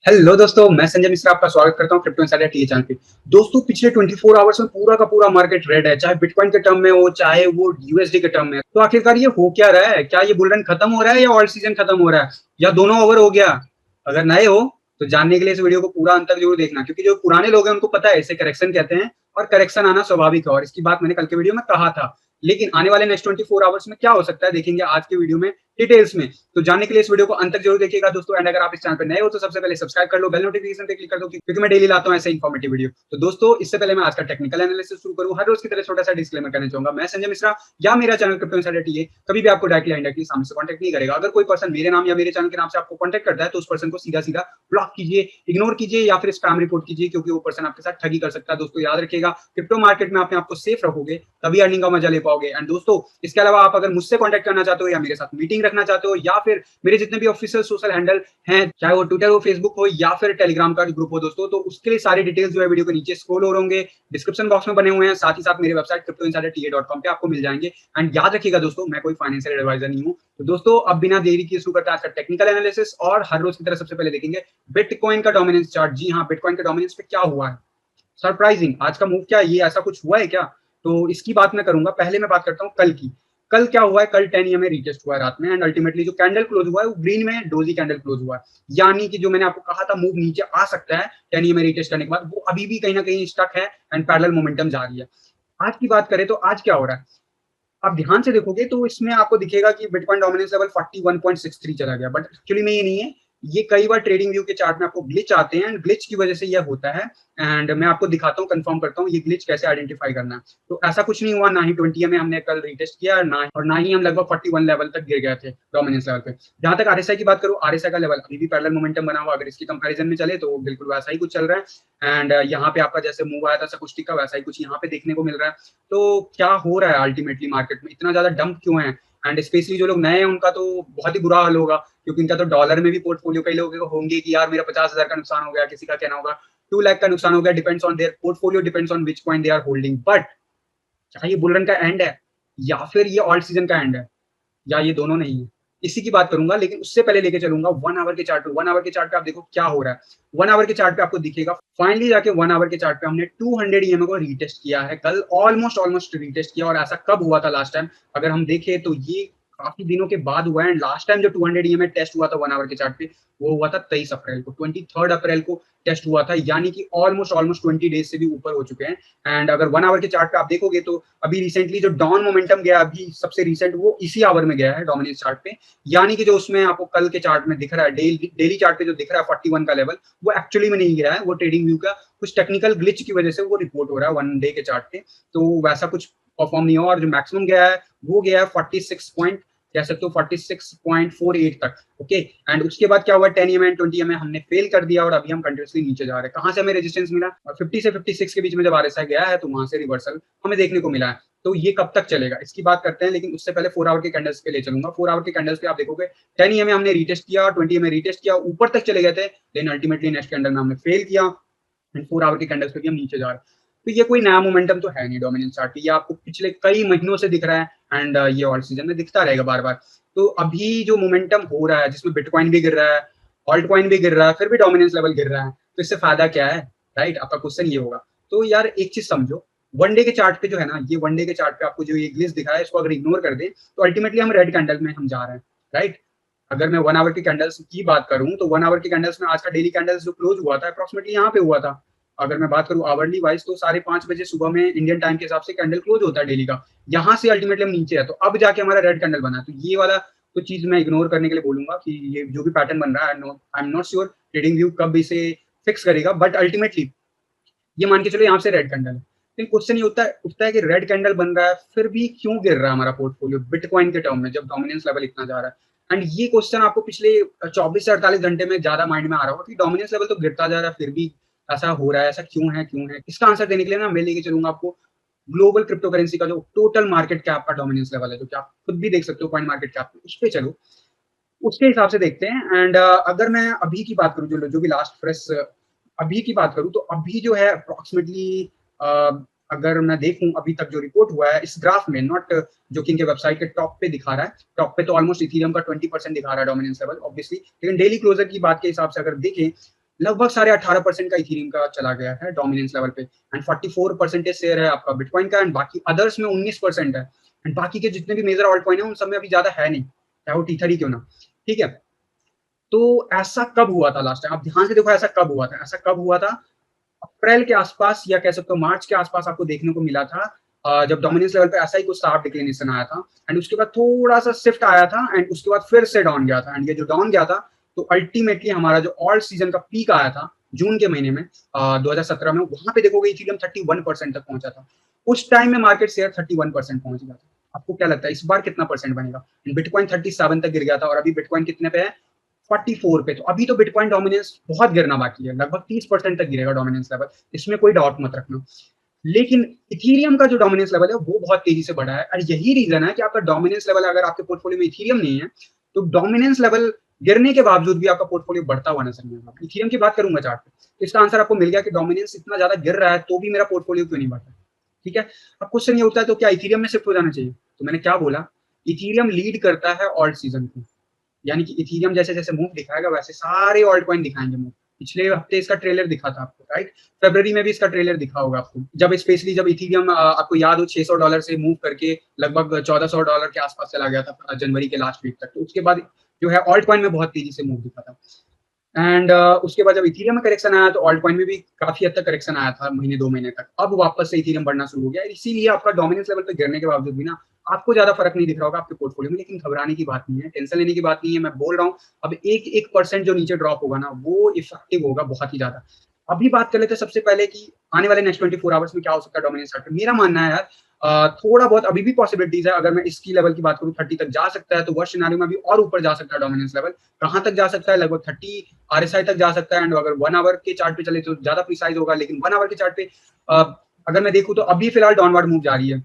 Hello दोस्तों, मैं संजय मिश्रा आपका स्वागत करता हूं क्रिप्टो इनसाइडर टी चैनल पे। दोस्तों, पिछले 24 आवर्स में पूरा का पूरा मार्केट रेड है, चाहे बिटकॉइन के टर्म में हो, चाहे वो यूएसडी के टर्म में। तो आखिरकार ये हो क्या रहा है? क्या ये बुल रन खत्म हो रहा है या ऑल सीजन खत्म हो रहा है, या दोनों ओवर हो गया? अगर नए हो तो जानने के लिए इस वीडियो को पूरा अंत तक जरूर देखना, क्योंकि जो पुराने लोग हैं उनको पता है इसे करेक्शन कहते हैं, और करेक्शन आना स्वाभाविक है। और इसकी बात मैंने कल के वीडियो में कहा था। लेकिन आने वाले नेक्स्ट 24 आवर्स में क्या हो सकता है, देखेंगे आज के वीडियो में डिटेल्स में। तो जानने के लिए इस वीडियो को अंत तक जरूर देखिएगा दोस्तों। एंड अगर आप इस चैनल पर नए हो तो सबसे पहले सब्सक्राइब कर लो, बेल नोटिफिकेशन पे क्लिक कर दो, क्योंकि मैं डेली लाता हूं ऐसे इन्फॉर्मेटिव वीडियो। तो दोस्तों, इससे पहले मैं आज का टेक्निकल एनालिसिस शुरू करूं, हर रोज की तरह छोटा सा डिस्क्लेमर करना चाहूंगा। मैं संजय मिश्रा या मेरा चैनल क्रिप्टो इनसाइडर टीए कभी भी आपको डायरेक्टली इनडायरेक्टली सामने से कॉन्टैक्ट नहीं करेगा। अगर कोई पर्सन मेरे नाम या मेरे चैनल के नाम से आपको कॉन्टैक्ट करता है तो उस पर्सन को सीधा सीधा ब्लॉक कीजिए, इग्नोर कीजिए या फिर स्पैम रिपोर्ट कीजिए, क्योंकि वो पर्सन आपके साथ ठगी कर सकता है। दोस्तों याद रखिएगा, क्रिप्टो मार्केट में अपने आप को सेफ रखोगे तभी अर्निंग का मजा ले पाओगे। एंड दोस्तों, इसके अलावा आप अगर मुझसे कॉन्टैक्ट करना चाहते हो या मेरे साथ मीटिंग रखना चाहते हो, या फिर मेरे जितने भी ऑफिशियल सोशल हैंडल हैं, चाहे वो ट्विटर हो, फेसबुक हो या फिर टेलीग्राम का ग्रुप हो दोस्तों, तो उसके लिए सारी डिटेल्स जो है वीडियो के नीचे स्क्रॉल हो रहे होंगे, डिस्क्रिप्शन बॉक्स में बने हुए हैं। साथ ही साथ मेरे वेबसाइट cryptoinsiderta.com पे आपको मिल जाएंगे। एंड याद रखिएगा दोस्तों, मैं कोई फाइनेंशियल एडवाइजर नहीं हूं। तो दोस्तों, अब बिना देरी किए शुरू करते हैं आज का टेक्निकल एनालिसिस। और हर रोज की तरह सबसे पहले देखेंगे बिटकॉइन का डोमिनेंस चार्ट। जी हाँ, बिटकॉइन के डोमिनेंस पे क्या हुआ है, सरप्राइजिंग आज का मूव क्या है, ये ऐसा कुछ हुआ है क्या? तो इसकी बात मैं करूंगा। पहले मैं बात करता हूँ कल की। कल क्या हुआ है? कल 10 EMA रीटेस्ट हुआ है रात में, एंड अल्टीमेटली जो कैंडल क्लोज हुआ है वो ग्रीन में डोजी कैंडल क्लोज हुआ है। यानी कि जो मैंने आपको कहा था मूव नीचे आ सकता है 10 EMA रीटेस्ट करने के बाद, वो अभी भी कहीं ना कहीं स्टक है एंड पैरेलल मोमेंटम जारी है। आज की बात करें तो आज क्या हो रहा है, आप ध्यान से देखोगे तो इसमें आपको दिखेगा कि बिटकॉइन डोमिनेंस लेवल 41.63 चला गया, बट एक्चुअली में ये नहीं है। ये कई बार ट्रेडिंग व्यू के चार्ट में आपको ग्लिच आते हैं, एंड ग्लिच की वजह से यह होता है। एंड मैं आपको दिखाता हूँ, कंफर्म करता हूँ ये ग्लिच कैसे आइडेंटिफाई करना है। तो ऐसा कुछ नहीं हुआ, ना ही 20 में हमने कल रीटेस्ट किया, ना ही हम लगभग 41 लेवल तक गिर गए थे डोमिनेंस लेवल पे। जहां तक आरएसआई की बात करूं, आरएसआई का लेवल अभी भी पैरेलल मोमेंटम बना हुआ, अगर इसकी कंपैरिजन में चले तो बिल्कुल वैसा ही कुछ चल रहा है। एंड यहाँ पे आपका जैसे मूव आया था सकुस्टिक का, वैसा ही कुछ यहाँ पे देखने को मिल रहा है। तो क्या हो रहा है अल्टीमेटली मार्केट में, इतना ज्यादा डंप क्यों है? एंड स्पेशली जो लोग नए हैं उनका तो बहुत ही बुरा हाल होगा, क्योंकि इनका तो डॉलर में भी पोर्टफोलियो, कई लोगों को होंगे कि यार मेरा 50,000 का नुकसान हो गया, किसी का कहना होगा 2 लाख का नुकसान हो गया। Depends on their portfolio, depends on which coin they are holding. But क्या ये बुल रन का एंड है, या फिर ये ऑल्ट सीजन का एंड है, या ये दोनों नहीं है? इसी की बात करूंगा। लेकिन उससे पहले लेके चलूंगा 1 आवर के चार्ट पे। 1 आवर के चार्ट पे आप देखो क्या हो रहा है। 1 आवर के चार्ट पे आपको दिखेगा फाइनली जाके 1 आवर के चार्ट पे हमने 200 EMA को रीटेस्ट किया है कल, ऑलमोस्ट रीटेस्ट किया। और ऐसा कब हुआ था लास्ट टाइम, अगर हम देखें तो ये काफी दिनों के बाद हुआ है। लास्ट टाइम जो 200 EMA टेस्ट हुआ था 1 आवर के चार्ट पे, वो हुआ था 23 अप्रैल को, 23 अप्रैल को टेस्ट हुआ था। यानी कि ऑलमोस्ट 20 डेज से भी ऊपर हो चुके हैं। एंड अगर 1 आवर के चार्ट पे आप देखोगे तो अभी रिसेंटली जो डाउन मोमेंटम गया अभी सबसे रिसेंट, वो इसी आवर में गया है डोमिनेंस चार्ट पे। यानी कि जो उसमें आपको कल के चार्ट में दिख रहा है, डेली चार्ट पे जो दिख रहा है 41 का लेवल, वो एक्चुअली में नहीं गिरा है, वो ट्रेडिंग व्यू का कुछ टेक्निकल ग्लिच की वजह से वो रिपोर्ट हो रहा है 1 डे के चार्ट पे। तो वैसा कुछ परफॉर्म नहीं हुआ, और जो मैक्सिमम गया है वो गया है 46 पॉइंट, कह सकते हो 46.48 तक। ओके, एंड उसके बाद क्या हुआ, 10 EMA एंड 20 EMA हमने फेल कर दिया, और अभी हम कंटिन्यूसली नीचे जा रहे हैं। कहां से हमें रेजिस्टेंस मिला? 50 से 56 के बीच में जब आरएसआई गया है, तो वहां से रिवर्सल हमें देखने को मिला है। तो ये कब तक चलेगा इसकी बात करते हैं, लेकिन उससे पहले 4 आवर के कैंडल्स पे ले चलूंगा। 4 आवर के कैंडल्स पे आप देखोगे 10 EMA हमने रीटेस्ट किया, 20 EMA रीटेस्ट किया, ऊपर तक चले गए थे, लेकिन अल्टीमेटली नेक्स्ट कैंडल में हमने फेल किया, एंड 4 आवर के कैंडल्स पे भी हम नीचे जा रहे हैं। तो ये कोई नया मोमेंटम तो है नहीं डोमिनेंस चार्ट, ये आपको पिछले कई महीनों से दिख रहा है, एंड ये ऑल सीजन में दिखता रहेगा बार बार। तो अभी जो मोमेंटम हो रहा है, जिसमें बिटकॉइन भी गिर रहा है, ऑल्ट कॉइन भी गिर रहा है, फिर भी डोमिनेंस लेवल गिर रहा है, तो इससे फायदा क्या है? राइट, आपका क्वेश्चन ये होगा। तो यार एक चीज समझो, 1 डे के चार्ट पे जो है ना, ये 1 डे के चार्ट पे आपको जो ये ग्लिच दिखा है, इसको अगर इग्नोर कर दे तो अल्टीमेटली हम रेड कैंडल में हम जा रहे हैं। राइट, अगर मैं 1 आवर की कैंडल्स की बात करूं तो 1 आवर की कैंडल्स में आज का डेली कैंडल्स जो क्लोज हुआ था अप्रोक्सीमेटली यहाँ पे हुआ था। अगर मैं बात करूं आवरली वाइज, तो 5:30 बजे सुबह में इंडियन टाइम के हिसाब से कैंडल क्लोज होता है डेली का। यहाँ से अल्टीमेटली हम नीचे है, तो अब जाके हमारा रेड कैंडल बना। तो ये वाला तो चीज मैं इग्नोर करने के लिए बोलूंगा कि ये जो भी पैटर्न बन रहा है, I am not sure trading view कब इसे फिक्स करेगा, बट अल्टीमेटली ये मान के चलो यहाँ से रेड कैंडल है। लेकिन क्वेश्चन ये उठता है कि रेड कैंडल बन रहा है, फिर भी क्यों गिर रहा है हमारा पोर्टफोलियो बिटकॉइन के टर्म में, जब डोमिनेंस लेवल इतना जा रहा है? एंड ये क्वेश्चन आपको पिछले 24 से 48 घंटे में ज्यादा माइंड में आ रहा होगा कि डोमिनेंस लेवल तो गिरता जा रहा है, फिर भी ऐसा हो रहा है, ऐसा क्यों है? इसका आंसर देने के लिए ना मैं लेके चलूंगा आपको ग्लोबल क्रिप्टो करेंसी का जो टोटल मार्केट कैप का डोमिनेंस लेवल है, जो कि आप खुद भी देख सकते हो पॉइंट मार्केट कैप, उस पर चलो, उसके हिसाब से देखते हैं। एंड अगर मैं अभी की बात करूं, जो भी लास्ट फ्रेश अभी की बात करूं, तो अभी जो है अप्रोक्सीमेटली अगर मैं देखूं अभी तक जो रिपोर्ट हुआ है इस ग्राफ में, नॉट जो कि इनके वेबसाइट के टॉप पे दिखा रहा है, टॉप पे तो ऑलमोस्ट इथेरियम का 20% दिखा रहा है डोमिनेंस लेवल ऑब्वियसली, लेकिन डेली क्लोजर की बात के हिसाब से अगर देखें, लगभग 18.5% का इथेरियम का चला गया है डोमिनेंस लेवल पे, एंड 44% शेयर है आपका बिटकॉइन का, एंड बाकी अदर्स में 19% है, एंड बाकी के जितने भी मेजर ऑल्ट कॉइन है उन सब में अभी ज्यादा है नहीं, चाहे वो टीथर ही क्यों ना। ठीक है, तो ऐसा कब हुआ था लास्ट टाइम, आप ध्यान से देखो ऐसा कब हुआ था, ऐसा कब हुआ था, अप्रैल के आसपास या कह सकते हो मार्च के आसपास आपको देखने को मिला था, जब डोमिनेंस लेवल पे ऐसा ही कुछ शार्प डिक्लेनेशन आया था, एंड उसके बाद थोड़ा सा शिफ्ट आया था, एंड उसके बाद फिर से डाउन गया था, एंड ये जो डाउन गया था तो अल्टीमेटली हमारा जो ऑल्ट सीजन का पीक आया था जून के महीने में 2017 में, वहां पे देखोगे इथेरियम 31% तक पहुंचा था। उस टाइम में मार्केट शेयर 31% पहुंच गया था। आपको क्या लगता है इस बार कितना परसेंट बनेगा? बिटकॉइन 37 तक गिर गया था, और अभी बिटकॉइन कितने पे है? 44 पे। तो अभी तो बिटकॉइन डोमिनेंस बहुत गिरना बाकी है, लगभग 30% तक गिरेगा डोमिनेंस लेवल, इसमें कोई डाउट मत रखना। लेकिन इथेरियम का जो डोमिनेंस लेवल है वो बहुत तेजी से बढ़ा है, और यही रीजन है कि आपका डोमिनेंस लेवल, अगर आपके पोर्टफोलियो में इथेरियम नहीं है तो डोमिनेंस लेवल गिरने के बावजूद भी आपका पोर्टफोलियो बढ़ता हुआ नजर नहीं आएगा। इथेरियम की बात करूंगा चार्ट पे, तो इसका आंसर आपको मिल गया कि डोमिनेंस इतना ज्यादा गिर रहा है तो भी मेरा पोर्टफोलियो क्यों नहीं बढ़ता। ठीक है, अब क्वेश्चन ये उठता है तो क्या इथेरियम में शिफ्ट हो जाना चाहिए? तो मैंने क्या बोला, इथेरियम लीड करता है ऑल्ट सीजन को, यानी कि इथेरियम जैसे जैसे मूव दिखाएगा वैसे सारे ऑल्ट कॉइन दिखाएंगे मूव। पिछले हफ्ते इसका ट्रेलर दिखा था आपको, राइट? फरवरी में भी इसका ट्रेलर दिखा होगा आपको, जब स्पेशली जब इथेरियम आपको याद हो $600 से मूव करके लगभग $1400 के आसपास चला गया था जनवरी के लास्ट वीक तक, तो उसके बाद जो है ऑल्ट कॉइन में बहुत तेजी से मूव दिखा था। एंड उसके बाद जब इथेरियम में करेक्शन आया तो ऑल्ट कॉइन में भी काफी हद तक करेक्शन आया था, महीने 2 महीने तक। अब वापस से इथेरियम बढ़ना शुरू हो गया, इसीलिए आपका डोमिनेंस लेवल पे गिरने के बावजूद भी ना आपको ज्यादा फर्क नहीं दिख रहा होगा आपके पोर्टफोलियो में, लेकिन घबराने की बात नहीं है, टेंशन लेने की बात नहीं है। मैं बोल रहा हूँ अब एक एक परसेंट जो नीचे ड्रॉप होगा ना वो इफेक्टिव होगा बहुत ही ज्यादा। अभी बात कर लेते हैं सबसे पहले कि आने वाले नेक्स्ट 24 आवर्स में क्या हो सकता है डोमिनेंस चार्ट पे। मेरा मानना है यार थोड़ा बहुत अभी भी पॉसिबिलिटीज है, अगर मैं इसकी लेवल की बात करूँ 30 तक जा सकता है, तो वर्स्ट सिनेरियो में अभी और ऊपर जा सकता है डोमिनेंस लेवल। कहाँ तक जा सकता है? लगभग 30 आरएसआई तक जा सकता है, एंड अगर 1 आवर के चार्ट पे चले तो ज्यादा प्रिसाइज होगा, लेकिन 1 आवर के चार्ट पे अगर मैं देखूं तो अभी फिलहाल डाउनवर्ड मूव जारी है,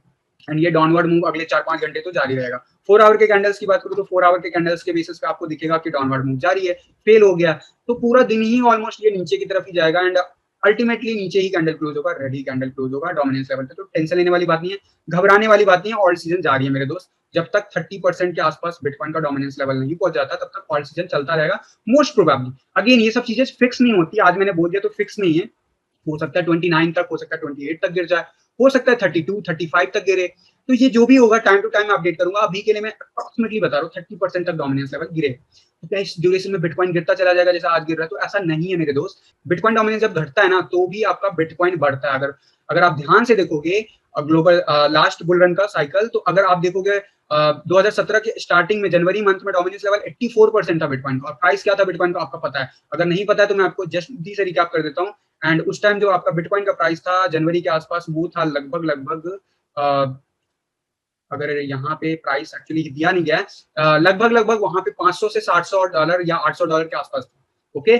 एंड ये डाउनवर्ड मूव अगले 4-5 घंटे तो जारी रहेगा। 4 आवर के कैंडल्स की बात करूं तो 4 आवर के कैंडल्स के बेसिस पे आपको दिखेगा कि डाउनवर्ड मूव जारी है, फेल हो गया तो पूरा दिन ही ऑलमोस्ट ये नीचे की तरफ ही जाएगा, एंड अल्टीमेटली नीचे ही कैंडल क्लोज होगा, रेड ही कैंडल क्लोज होगा डोमिनेंस लेवल पे। तो टेंशन लेने वाली बात नहीं है, घबराने वाली बात नहीं है। ऑल्ट सीजन जारी है मेरे दोस्त, जब तक 30% के आसपास बिटकॉइन का डोमिनेंस लेवल नहीं पहुंच जाता तब तक ऑल्ट सीजन चलता रहेगा मोस्ट प्रोबेबली। अगेन ये सब चीजें फिक्स नहीं होती, आज मैंने बोल दिया तो फिक्स नहीं है, हो सकता है 29 तक, हो सकता है 28 तक गिर जाए, हो सकता है 32-35 तक गिरे। तो ये जो भी होगा टाइम टू टाइम अपडेट करूंगा। अभी के लिए मैं अप्रोक्सीमेटली बता रहा हूँ 30% तक डोमिनेंस लेवल गिरे। तो क्या इस ड्यूरेशन में बिटकॉइन गिरता चला जाएगा जैसा आज गिर रहा है? तो ऐसा नहीं है मेरे दोस्त। बिटकॉइन डोमिनेंस जब घटता है ना तो भी आपका बिटकॉइन बढ़ता है। अगर अगर आप ध्यान से देखोगे ग्लोबल लास्ट बुल रन का साइकिल, तो अगर आप देखोगे 2017 के स्टार्टिंग में जनवरी मंथ में डोमिनेंस लेवल 84% था बिटकॉइन का, और प्राइस क्या था बिटकॉइन का आपका पता है? अगर नहीं पता है तो मैं आपको जस्ट दी से रिकैप कर देता हूँ। एंड उस टाइम जो आपका बिटकॉइन का प्राइस था जनवरी के आसपास, वो था लगभग लगभग अगर यहाँ पे प्राइस एक्चुअली दिया नहीं गया है, लगभग लगभग वहां पे 500 से 700 डॉलर या 800 डॉलर के आसपास था। ओके,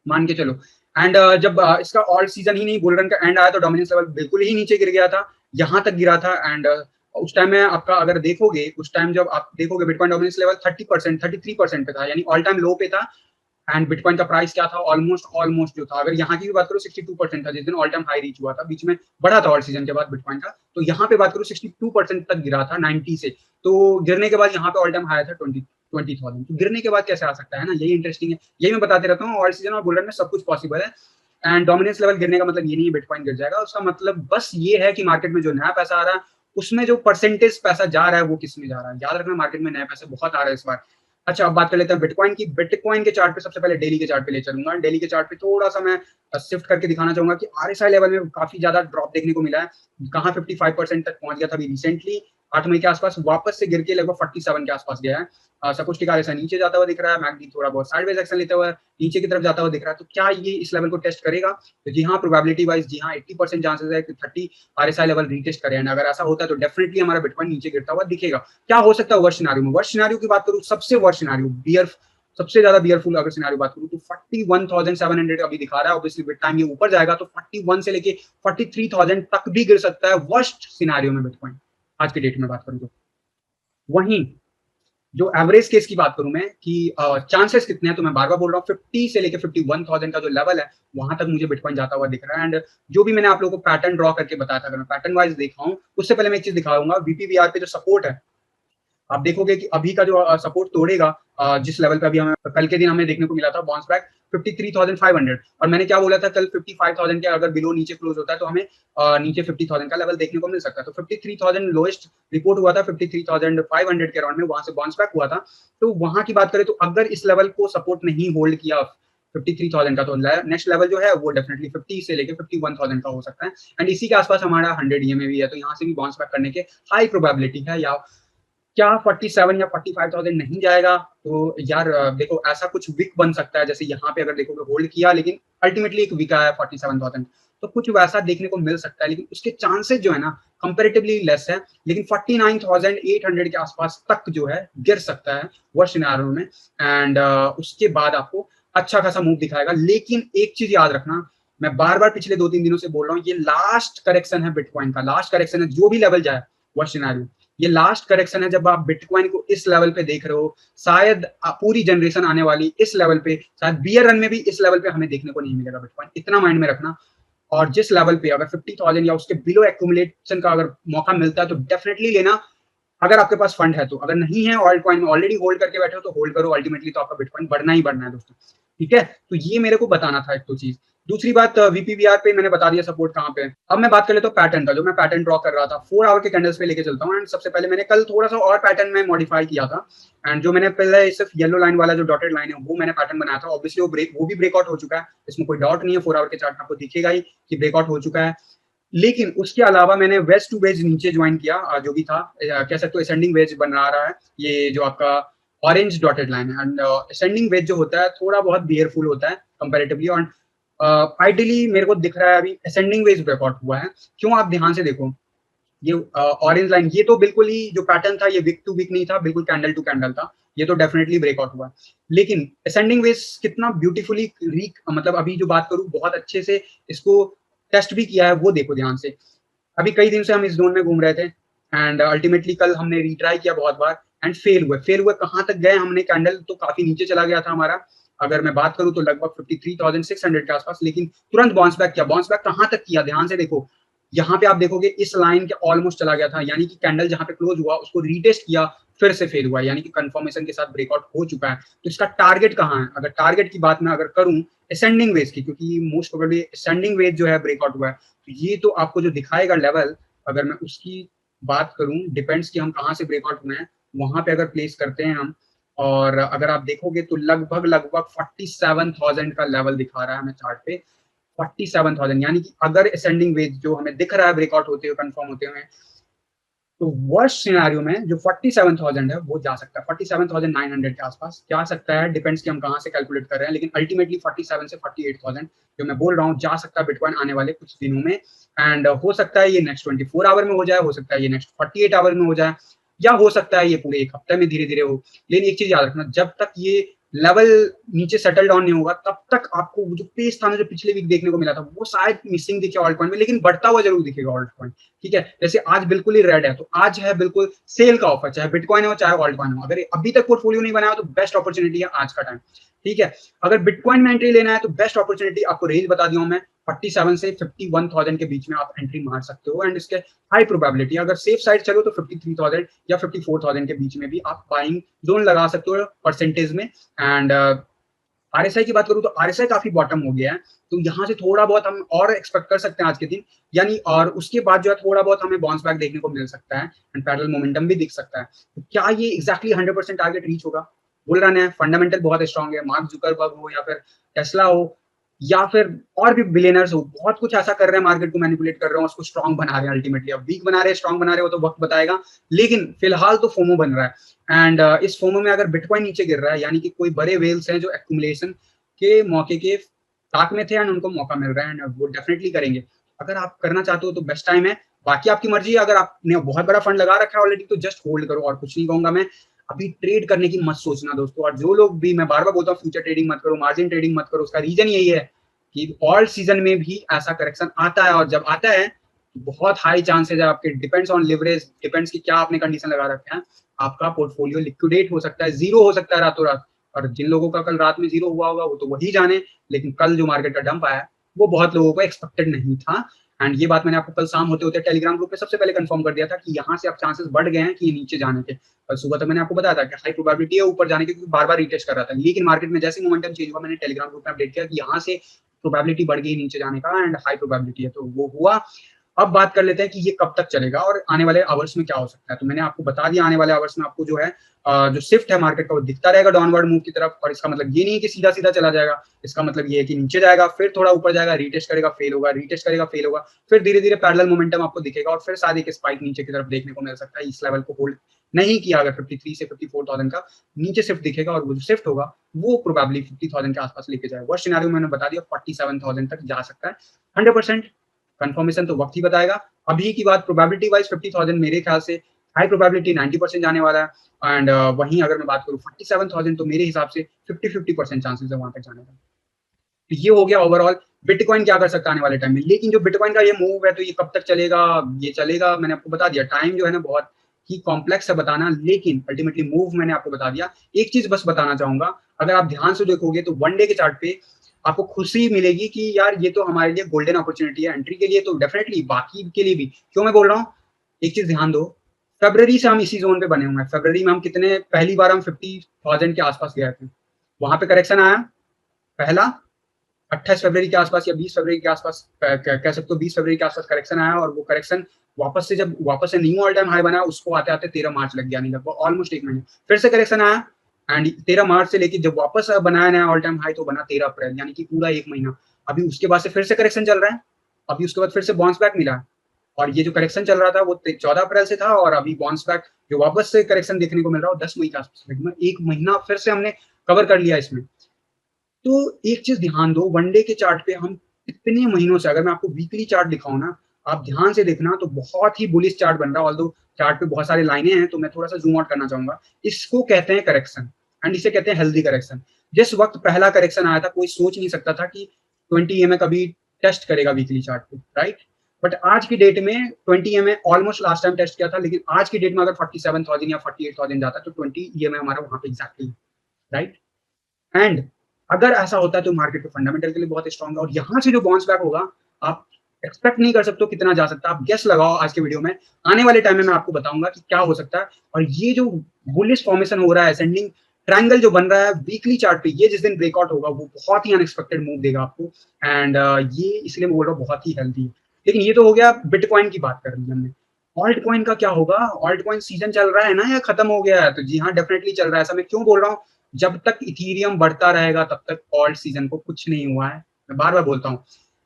मान के चलो। एंड जब इसका ऑल सीजन ही नहीं, बुल रन का एंड आया तो डोमिनेंस लेवल बिल्कुल ही नीचे गिर गया था, यहाँ तक गिरा था। एंड उस टाइम में आपका अगर देखोगे, उस टाइम जब आप देखोगे बिटकॉइन डोमिनेंस लेवल 30% 33% पे था, यानी ऑल टाइम लो पे था। एंड बिटकॉइन का प्राइस क्या था? ऑलमोस्ट ऑलमोस्ट जो था, अगर यहाँ की भी बात करूँ 62% था जिस दिन ऑल टाइम हाई रीच हुआ था, बीच में बढ़ा था ऑल सीजन के बाद बिटकॉइन का। तो यहाँ पे बात करूँ 62% तक गिरा था 90 से, तो गिरने के बाद यहाँ पे ऑल टाइम हाई था 20,000। तो गिरने के बाद कैसे आ सकता है ना, यही इंटरेस्टिंग है, यही मैं बताते रहता हूँ। ऑल सीजन और बुल रन में सब कुछ पॉसिबल है। एंड डोमिनेंस लेवल गिरने का मतलब ये नहीं है बिटकॉइन गिर जाएगा, उसका मतलब बस ये है कि मार्केट में जो नया पैसा आ रहा है उसमें जो परसेंटेज पैसा जा रहा है वो किस में जा रहा है। याद रखना मार्केट में नए पैसे बहुत आ रहे हैं इस बार। अच्छा, अब बात कर लेते हैं बिटकॉइन की। बिटकॉइन के चार्ट पे सबसे पहले डेली के चार्ट पे ले चलूंगा। डेली के चार्ट पे थोड़ा सा मैं शिफ्ट करके दिखाना चाहूंगा कि आरएसआई लेवल में काफी ज्यादा ड्रॉप देखने को मिला है। कहाँ 55% तक पहुंच गया था अभी रिसेंटली 8 मई के आसपास, वापस से गिर के लगभग 47 के आसपास गया है। सब कुछ टिका ऐसा नीचे जाता हुआ दिख रहा है, मैकडी थोड़ा बहुत साइडवेज एक्शन लेता हुआ नीचे की तरफ जाता हुआ दिख रहा है। तो क्या ये इस लेवल को टेस्ट करेगा? तो जी हाँ, प्रोबेबिलिटी वाइज जी हाँ 80% चांसेस है कि 30 आरएसआई लेवल रीटेस्ट करें। एंड अगर ऐसा होता है तो डेफिनेटली हमारा बिटकॉइन नीचे गिरता हुआ दिखेगा। क्या हो सकता है वर्स्ट सिनेरियो में? वर्स्ट सिनेरियो की बात करूं, सबसे वर्स्ट सिनेरियो बियर, सबसे ज्यादा बियरफुल अगर सिनेरियो बात करूं तो 41,700 अभी दिखा रहा है। ऑब्वियसली विद टाइम ये ऊपर जाएगा तो 41 से लेके 43,000 तक भी गिर सकता है वर्स्ट सिनेरियो में बिटकॉइन, आज के डेट में बात करूं तो। वहीं जो एवरेज केस की बात करूं मैं कि चांसेस कितने हैं, तो मैं बार बार बोल रहा हूँ 50 से लेके 51,000 का जो लेवल है वहां तक मुझे बिटकॉइन जाता हुआ दिख रहा है। एंड जो भी मैंने आप लोगों को पैटर्न ड्रॉ करके बताया था, अगर मैं पैटर्न वाइज देखा हूं, उससे पहले मैं एक चीज दिखाऊंगा। वीपीवीआर पे जो सपोर्ट है आप देखोगे कि अभी का जो सपोर्ट तोड़ेगा, जिस लेवल पे अभी हमें कल के दिन हमें देखने को मिला था बाउंस बैक 53,500, और मैंने क्या बोला था कल 55,000 के अगर बिलो नीचे क्लोज होता है तो हमें नीचे 50,000 का लेवल देखने को मिल सकता है। तो 53,000 लोएस्ट रिपोर्ट हुआ था, 53,500 के अराउंड में वहां से बाउंस बैक हुआ था। तो वहां की बात करें तो अगर इस लेवल को सपोर्ट नहीं होल्ड किया 53,000 का, तो नेक्स्ट लेवल जो है वो डेफिनेटली 50 से लेके 51,000 का हो सकता है। एंड इसी के आसपास हमारा 100 ईएमए भी है, तो यहाँ से भी बाउंस बैक करने के हाई प्रोबेबिलिटी है। या क्या 47 या 45,000 नहीं जाएगा? तो यार देखो ऐसा कुछ विक बन सकता है, जैसे यहाँ पे अगर देखोगे होल्ड किया लेकिन अल्टीमेटली एक विक आया 47,000, तो कुछ वैसा देखने को मिल सकता है, लेकिन उसके चांसेस जो है ना कंपैरेटिवली लेस है। लेकिन 49,800 के आसपास तक जो है गिर सकता है वर्स्ट सिनेरियो में, एंड उसके बाद आपको अच्छा खासा मूव दिखाएगा। लेकिन एक चीज याद रखना, मैं बार बार पिछले 2-3 दिनों से बोल रहा हूँ, ये लास्ट करेक्शन है बिटकॉइन का, लास्ट करेक्शन है, जो भी लेवल जाए वर्स्ट सिनेरियो ये लास्ट करेक्शन है। जब आप बिटकॉइन को इस लेवल पे देख रहे हो, शायद पूरी जनरेशन आने वाली इस लेवल पे, शायद बियर रन में भी इस लेवल पे हमें देखने को नहीं मिलेगा बिटकॉइन, इतना माइंड में रखना। और जिस लेवल पे अगर 50,000 या उसके बिलो एक्यूमुलेशन का अगर मौका मिलता है तो डेफिनेटली लेना, अगर आपके पास फंड है तो। अगर नहीं है, ऑल्ट कॉइन में ऑलरेडी होल्ड करके बैठे हो तो होल्ड करो, अल्टीमेटली तो आपका बिटकॉइन बढ़ना ही बढ़ना है दोस्तों। ठीक है, तो ये मेरे को बताना था एक तो चीज। दूसरी बात, वीपीवीआर पे मैंने बता दिया सपोर्ट कहाँ पे। अब मैं बात कर लेता हूँ पैटर्न का, जो मैं पैटर्न ड्रॉ कर रहा था 4 आवर के कैंडल्स पे लेके चलता हूँ। एंड सबसे पहले मैंने कल थोड़ा सा और पैटर्न में मॉडिफाई किया था, एंड जो मैंने पहले सिर्फ येलो लाइन वाला जो डॉटेड लाइन है वो मैंने पैटर्न बनाया था, ऑब्वियसली वो भी ब्रेकआउट हो चुका है, इसमें कोई डाउट नहीं है। 4 आवर के चार्ट में आपको दिखेगा ही कि ब्रेकआउट हो चुका है। लेकिन उसके अलावा मैंने वेज टू वेज नीचे ज्वाइन किया, जो भी था कह सकते हो असेंडिंग वेज बना रहा है ये जो आपका ऑरेंज डॉटेड लाइन है। एंड असेंडिंग वेज जो होता है थोड़ा बहुत बियरफुल होता है कंपैरेटिवली, और आइडियली मेरे को दिख रहा है अभी असेंडिंग वेज ब्रेकआउट हुआ है। क्यों? आप ध्यान से देखो, ये ऑरेंज लाइन ये तो बिल्कुल ही जो पैटर्न था ये विक टू विक नहीं था, बिल्कुल कैंडल टू कैंडल था, ये तो डेफिनेटली ब्रेकआउट हुआ। लेकिन असेंडिंग वेज कितना ब्यूटीफुली मतलब अभी जो बात करूं बहुत अच्छे से इसको टेस्ट भी किया है, वो देखो ध्यान से। अभी कई दिन से हम इस जोन में घूम रहे थे, एंड अल्टीमेटली कल हमने रिट्राई किया बहुत बार एंड फेल हुए कहाँ तक गए हमने, कैंडल तो काफी नीचे चला गया था हमारा, अगर मैं बात करूं तो लगभग 53,600 के आसपास, लेकिन तुरंत बाउंस बैक किया। बाउंस बैक कहाँ तक किया ध्यान से देखो, यहाँ पे आप देखोगे इस लाइन के ऑलमोस्ट चला गया था, यानी कि कैंडल जहां पे क्लोज हुआ उसको रीटेस्ट किया, फिर से फेल हुआ, यानी कि कंफर्मेशन के साथ ब्रेकआउट हो चुका है। तो इसका टारगेट कहाँ है? अगर टारगेट की बात मैं अगर करूं असेंडिंग वेज की, क्योंकि मोस्ट प्रोबेबली असेंडिंग वेज जो है ब्रेकआउट हुआ है, तो ये तो आपको जो दिखाएगा लेवल, अगर मैं उसकी बात करूं, डिपेंड्स कि हम कहाँ से ब्रेकआउट हुए हैं, वहां पे अगर प्लेस करते हैं हम, और अगर आप देखोगे तो लगभग लगभग 47,000 का लेवल दिखा रहा है हमें चार्ट पे। 47,000 यानी कि अगर असेंडिंग वेज जो हमें दिख रहा है ब्रेकआउट होते हुए कंफर्म होते हुए, तो वर्स्ट सिनेरियो में जो 47,000 है वो जा सकता है 47,900 के आसपास जा सकता है, डिपेंड्स कि हम कहाँ से कैलकुलेट कर रहे हैं। लेकिन अल्टीमेटली 47 से 48,000 जो मैं बोल रहा हूँ जा सकता है बिटकॉइन आने वाले कुछ दिनों में। एंड हो सकता है ये नेक्स्ट 24 आवर में हो जाए, हो सकता है ये नेक्स्ट 48 आवर में हो जाए, या हो सकता है ये पूरे एक हफ्ते में धीरे धीरे हो। लेकिन एक चीज याद रखना, जब तक ये लेवल नीचे सेटल डाउन नहीं होगा तब तक आपको जो पेस था ना जो पिछले वीक देखने को मिला था वो शायद मिसिंग दिखे ऑल्ट कॉइन में, लेकिन बढ़ता हुआ जरूर दिखेगा ऑल्ट कॉइन। ठीक है, जैसे आज बिल्कुल ही रेड है, तो आज है बिल्कुल सेल का ऑफर, चाहे बिटकॉइन हो चाहे ऑल्ट कॉइन हो। अगर अभी तक पोर्टफोलियो नहीं बनाया तो बेस्ट अपॉर्चुनिटी है आज का टाइम। ठीक है, अगर बिटकॉइन में एंट्री लेना है तो बेस्ट अपॉर्चुनिटी आपको रेंज बता दिया हूं मैं, 47 से 51,000 के बीच में आप एंट्री मार सकते हो। एंड इसके हाई प्रोबेबिलिटी, अगर सेफ साइड चलो तो 53,000 या 54,000 के बीच में भी आप बाइंग जोन लगा सकते हो परसेंटेज में। एंड आरएसआई की बात करूं तो आरएसआई काफी बॉटम हो गया है, तो यहाँ से थोड़ा बहुत हम और एक्सपेक्ट कर सकते हैं आज के दिन, यानी और उसके बाद जो है थोड़ा बहुत हमें बाउंस बैक देखने को मिल सकता है एंड पैरेलल मोमेंटम भी दिख सकता है। तो क्या ये एक्जैक्टली 100% टारगेट रीच होगा? बुल रन है, फंडामेंटल बहुत स्ट्रांग है, मार्क जुकरबर्ग हो या फिर टेस्ला हो या फिर और भी बिलियनर्स हो, बहुत कुछ ऐसा कर रहे हैं, मार्केट को मैनिपुलेट कर रहे हैं, उसको स्ट्रांग बना रहे हैं। अल्टीमेटली अब वीक बना रहे हैं, स्ट्रांग बना रहे हो तो वक्त बताएगा, लेकिन फिलहाल तो फोमो बन रहा है। एंड इस फोमो में अगर बिटकॉइन नीचे गिर रहा है, यानी कि कोई बड़े वेल्स हैं जो एक्यूमुलेशन के मौके के ताक में थे एंड उनको मौका मिल रहा है, एंड वो डेफिनेटली करेंगे। अगर आप करना चाहते हो तो बेस्ट टाइम है, बाकी आपकी मर्जी है। अगर आपने बहुत बड़ा फंड लगा रखा है ऑलरेडी तो जस्ट होल्ड करो, और कुछ नहीं कहूंगा मैं। अभी ट्रेड करने की मत सोचना दोस्तों, और जो लोग भी, मैं बार बार बोलता हूँ फ्यूचर ट्रेडिंग मत करो, मार्जिन ट्रेडिंग मत करो, उसका रीजन यही है कि ऑल सीजन में भी ऐसा करेक्शन आता है, और जब आता है तो बहुत हाई चांसेस है आपके, डिपेंड्स ऑन लिवरेज, डिपेंड्स कि क्या आपने कंडीशन लगा रखे हैं, आपका पोर्टफोलियो लिक्विडेट हो सकता है, जीरो हो सकता है रातों रात। और जिन लोगों का कल रात में जीरो हुआ होगा वो तो वही जाने, लेकिन कल जो मार्केट का डंप आया वो बहुत लोगों को एक्सपेक्टेड नहीं था। एंड ये बात मैंने आपको कल शाम होते-होते टेलीग्राम ग्रुप पे सबसे पहले कंफर्म कर दिया था कि यहाँ से अब चांसेस बढ़ गए हैं कि ये नीचे जाने के। और सुबह तक मैंने आपको बताया था कि हाई प्रोबेबिलिटी है ऊपर जाने की, क्योंकि बार-बार रीटेस्ट कर रहा था। लेकिन मार्केट में जैसे ही मोमेंटम चेंज हुआ, मैंने टेलीग्राम ग्रुप में अपडेट किया कि यहाँ से प्रोबेबिलिटी बढ़ गई नीचे जाने का एंड हाई प्रोबेबिलिटी है, तो वो हुआ। अब बात कर लेते हैं कि ये कब तक चलेगा और आने वाले आवर्स में क्या हो सकता है। तो मैंने आपको बता दिया आने वाले आवर्स में आपको जो है जो शिफ्ट है मार्केट का वो दिखता रहेगा डाउनवर्ड मूव की तरफ। और इसका मतलब ये नहीं है कि सीधा-सीधा चला जाएगा। इसका मतलब ये है कि नीचे जाएगा, फिर थोड़ा ऊपर जाएगा, रीटेस्ट करेगा, फेल होगा, रीटेस्ट करेगा, फेल होगा। फिर धीरे-धीरे पैरेलल मोमेंटम आपको दिखेगा और फिर शायद एक स्पाइक नीचे की तरफ देखने को मिल सकता है। इस लेवल को होल्ड नहीं किया अगर 53 से 54,000 का नीचे शिफ्ट दिखेगा और वो जो शिफ्ट होगा वो प्रोबेबली 50,000 के आसपास लेके जाएगा। वर्स्ट सिनेरियो मैंने बता दिया 47,000 तक जा सकता है। 100% कंफर्मेशन तो वक्त ही बताएगा। अभी की बात प्रोबेबिलिटी वाइज 50,000 मेरे ख्याल से हाई प्रोबेबिलिटी 90% जाने वाला है। एंड वहीं अगर मैं बात करूँ 47,000 तो मेरे हिसाब से 50-50% चांसेस है वहां तक जाने का। तो ये हो गया ओवरऑल बिटकॉइन क्या कर सकता है आने वाले टाइम में। लेकिन जो बिटकॉइन का ये मूव है तो ये कब तक चलेगा, ये चलेगा मैंने आपको बता दिया। टाइम जो है ना बहुत ही कॉम्प्लेक्स है बताना, लेकिन अल्टीमेटली मूव मैंने आपको बता दिया। एक चीज बस बताना चाहूंगा, अगर आप ध्यान से देखोगे तो वन डे के चार्ट पे आपको खुशी मिलेगी कि यार ये तो हमारे लिए गोल्डन अपॉर्चुनिटी है एंट्री के लिए, तो डेफिनेटली बाकी के लिए भी। क्यों मैं बोल रहा हूँ, एक चीज ध्यान दो, फरवरी से हम इसी जोन पे बने हुए हैं। फरवरी में हम कितने, पहली बार हम 50,000 के आसपास गए थे, वहां पे करेक्शन आया पहला 28 फरवरी के आसपास या 20 फरवरी के आसपास, कह सकते हो 20 फरवरी के आसपास करेक्शन आया। और वो करेक्शन वापस से जब वापस से न्यू ऑल टाइम हाई बना, उसको आते आते 13 मार्च लग गया, नहीं लगभग ऑलमोस्ट एक महीने। फिर से करेक्शन आया एंड 13 मार्च से लेके जब वापस बनाया नया ऑल टाइम हाई तो बना 13 अप्रैल, यानी कि पूरा एक महीना। अभी उसके बाद से फिर से करेक्शन चल रहा है, अभी उसके बाद फिर से बाउंस बैक मिला है। और ये जो करेक्शन चल रहा था वो 14 अप्रैल से था और अभी बाउंस बैक जो वापस से करेक्शन देखने को मिल रहा है 10 मई के आसपास, एक महीना फिर से हमने कवर कर लिया इसमें। तो एक चीज ध्यान दो, वनडे के चार्ट पे हम कितने महीनों से, अगर मैं आपको वीकली चार्ट दिखाऊं ना, आप ध्यान से देखना तो बहुत ही बुलिश चार्ट बन रहा है। ऑल्दो चार्ट पे बहुत सारे लाइनें हैं तो मैं थोड़ा सा जूम आउट करना चाहूंगा। इसको कहते हैं करेक्शन एंड इसे कहते हैं हेल्दी करेक्शन। जिस वक्त पहला करेक्शन आया था कोई सोच नहीं सकता था कि 20 EMA कभी टेस्ट करेगा वीकली चार्ट पे, राइट। बट आज की डेट में 20 EMA almost last time test किया था, लेकिन आज की डेट में अगर 47,000 या 48,000 जाता तो 20 EMA हमारा वहां पे एग्जैक्टली, राइट। एंड अगर ऐसा होता है तो मार्केट के फंडामेंटल के लिए बहुत स्ट्रॉन्ग है और यहाँ से जो बाउंस बैक होगा आप एक्सपेक्ट नहीं कर सकते हो कितना जा सकता है। आप गेस लगाओ आज के वीडियो में, आने वाले टाइम में मैं आपको बताऊंगा कि क्या हो सकता है। और ये जो बुलिश फॉर्मेशन हो रहा है, असेंडिंग ट्रायंगल जो बन रहा है वीकली चार्ट पे, ये जिस दिन ब्रेकआउट होगा वो बहुत ही अनएक्सपेक्टेड मूव देगा आपको। एंड ये इसलिए मैं बोल रहा हूँ बहुत ही हेल्दी है। लेकिन ये तो हो गया बिटकॉइन की बात कर ली हमने। ऑल्ट कॉइन का क्या होगा, ऑल्ट कॉइन सीजन चल रहा है ना या खत्म हो गया है? तो जी हाँ, डेफिनेटली चल रहा है। ऐसा मैं क्यों बोल रहा हूँ, जब तक इथीरियम बढ़ता रहेगा तब तक ऑल्ट सीजन को कुछ नहीं हुआ है। मैं बार बार बोलता हूँ,